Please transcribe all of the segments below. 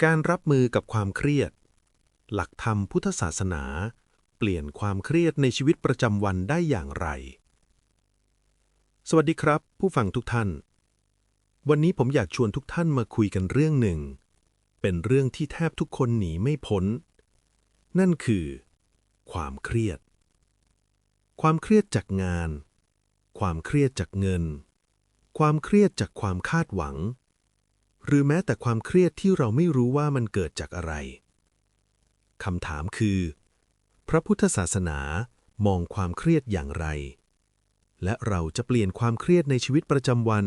การรับมือกับความเครียดหลักธรรมพุทธศาสนาเปลี่ยนความเครียดในชีวิตประจำวันได้อย่างไรสวัสดีครับผู้ฟังทุกท่านวันนี้ผมอยากชวนทุกท่านมาคุยกันเรื่องหนึ่งเป็นเรื่องที่แทบทุกคนหนีไม่พ้นนั่นคือความเครียดความเครียดจากงานความเครียดจากเงินความเครียดจากความคาดหวังหรือแม้แต่ความเครียดที่เราไม่รู้ว่ามันเกิดจากอะไรคำถามคือพระพุทธศาสนามองความเครียดอย่างไรและเราจะเปลี่ยนความเครียดในชีวิตประจำวัน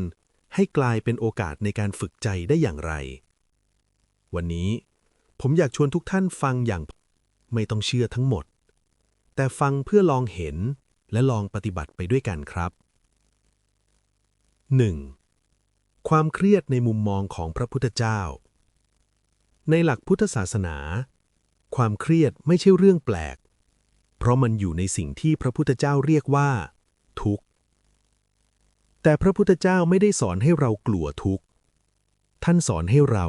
ให้กลายเป็นโอกาสในการฝึกใจได้อย่างไรวันนี้ผมอยากชวนทุกท่านฟังอย่างไม่ต้องเชื่อทั้งหมดแต่ฟังเพื่อลองเห็นและลองปฏิบัติไปด้วยกันครับ 1. ความเครียดในมุมมองของพระพุทธเจ้าในหลักพุทธศาสนาความเครียดไม่ใช่เรื่องแปลกเพราะมันอยู่ในสิ่งที่พระพุทธเจ้าเรียกว่าทุกข์แต่พระพุทธเจ้าไม่ได้สอนให้เรากลัวทุกข์ท่านสอนให้เรา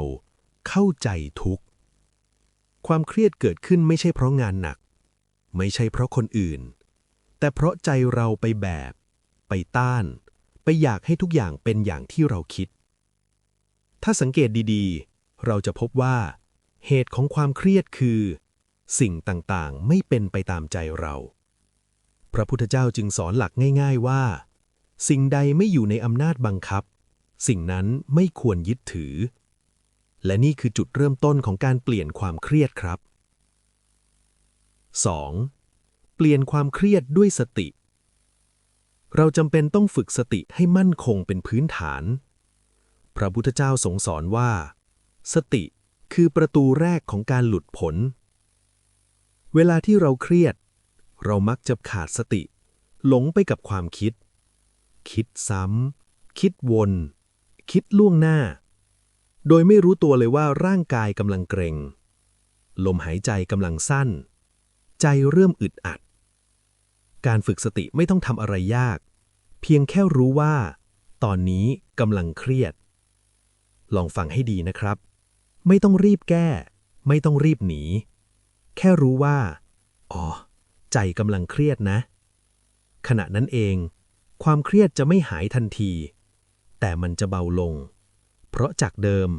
เข้าใจทุกข์ความเครียดเกิดขึ้นไม่ใช่เพราะงานหนักไม่ใช่เพราะคนอื่นแต่เพราะใจเราไปแบบไปต้านไปอยากให้ทุกอย่างเป็นอย่างที่เราคิดถ้าสังเกตดีๆเราจะพบว่าเหตุของความเครียดคือสิ่งต่างๆไม่เป็นไปตามใจเราพระพุทธเจ้าจึงสอนหลักง่ายๆว่าสิ่งใดไม่อยู่ในอำนาจบังคับสิ่งนั้นไม่ควรยึดถือและนี่คือจุดเริ่มต้นของการเปลี่ยนความเครียดครับ 2. เปลี่ยนความเครียดด้วยสติเราจำเป็นต้องฝึกสติให้มั่นคงเป็นพื้นฐานพระพุทธเจ้าทรงสอนว่าสติคือประตูแรกของการหลุดพ้นเวลาที่เราเครียดเรามักจะขาดสติหลงไปกับความคิดซ้ำคิดวนคิดล่วงหน้าโดยไม่รู้ตัวเลยว่าร่างกายกำลังเกร็งลมหายใจกำลังสั้นใจเริ่มอึดอัดการฝึกสติไม่ต้องทำอะไรยากเพียงแค่รู้ว่าตอนนี้กำลังเครียดลองฟังให้ดีนะครับไม่ต้องรีบแก้ไม่ต้องรีบหนีแค่รู้ว่าอ๋อใจกำลังเครียดนะขณะนั้นเองความเครียดจะไม่หายทันทีแต่มันจะเบาลงเพราะจากเดิม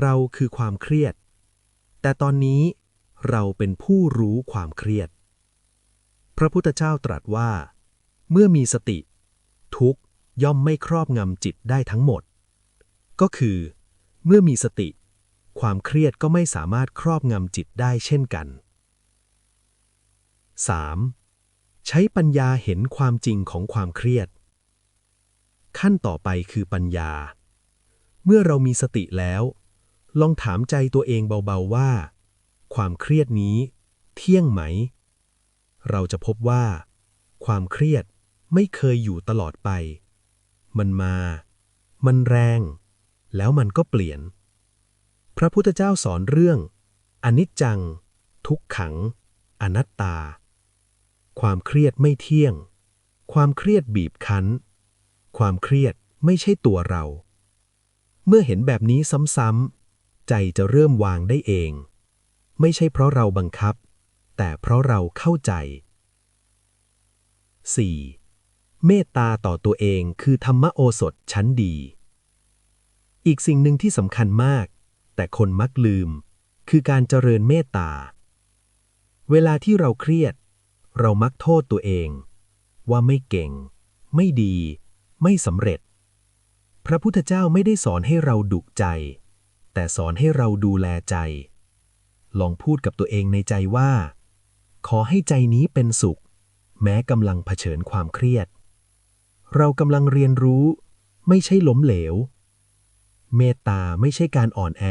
เราคือความเครียดแต่ตอนนี้เราเป็นผู้รู้ความเครียดพระพุทธเจ้าตรัสว่าเมื่อมีสติทุกข์ย่อมไม่ครอบงำจิตได้ทั้งหมดก็คือเมื่อมีสติความเครียดก็ไม่สามารถครอบงำจิตได้เช่นกัน 3. ใช้ปัญญาเห็นความจริงของความเครียดขั้นต่อไปคือปัญญาเมื่อเรามีสติแล้วลองถามใจตัวเองเบาๆว่าความเครียดนี้เที่ยงไหมเราจะพบว่าความเครียดไม่เคยอยู่ตลอดไปมันมามันแรงแล้วมันก็เปลี่ยนพระพุทธเจ้าสอนเรื่องอนิจจังทุกขังอนัตตาความเครียดไม่เที่ยงความเครียดบีบคั้นความเครียดไม่ใช่ตัวเราเมื่อเห็นแบบนี้ซ้ำๆใจจะเริ่มวางได้เองไม่ใช่เพราะเราบังคับแต่เพราะเราเข้าใจ 4. เมตตาต่อตัวเองคือธรรมโอสถชั้นดีอีกสิ่งหนึ่งที่สำคัญมากแต่คนมักลืมคือการเจริญเมตตาเวลาที่เราเครียดเรามักโทษตัวเองว่าไม่เก่งไม่ดีไม่สำเร็จพระพุทธเจ้าไม่ได้สอนให้เราดุใจแต่สอนให้เราดูแลใจลองพูดกับตัวเองในใจว่าขอให้ใจนี้เป็นสุขแม้กำลังเผชิญความเครียดเรากำลังเรียนรู้ไม่ใช่ล้มเหลวเมตตาไม่ใช่การอ่อนแอ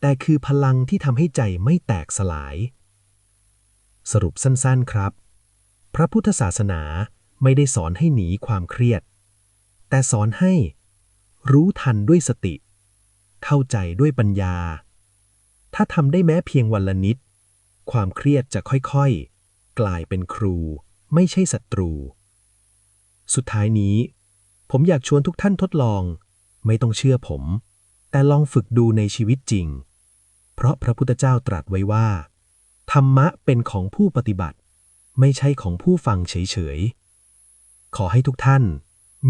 แต่คือพลังที่ทำให้ใจไม่แตกสลายสรุปสั้นๆครับพระพุทธศาสนาไม่ได้สอนให้หนีความเครียดแต่สอนให้รู้ทันด้วยสติเข้าใจด้วยปัญญาถ้าทำได้แม้เพียงวันละนิดความเครียดจะค่อยๆกลายเป็นครูไม่ใช่ศัตรูสุดท้ายนี้ผมอยากชวนทุกท่านทดลองไม่ต้องเชื่อผมแต่ลองฝึกดูในชีวิตจริง เพราะพระพุทธเจ้าตรัสไว้ว่าธรรมะเป็นของผู้ปฏิบัติไม่ใช่ของผู้ฟังเฉยๆขอให้ทุกท่าน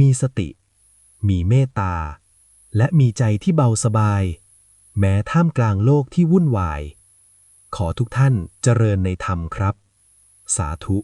มีสติมีเมตตาและมีใจที่เบาสบายแม้ท่ามกลางโลกที่วุ่นวายขอทุกท่านเจริญในธรรมครับสาธุ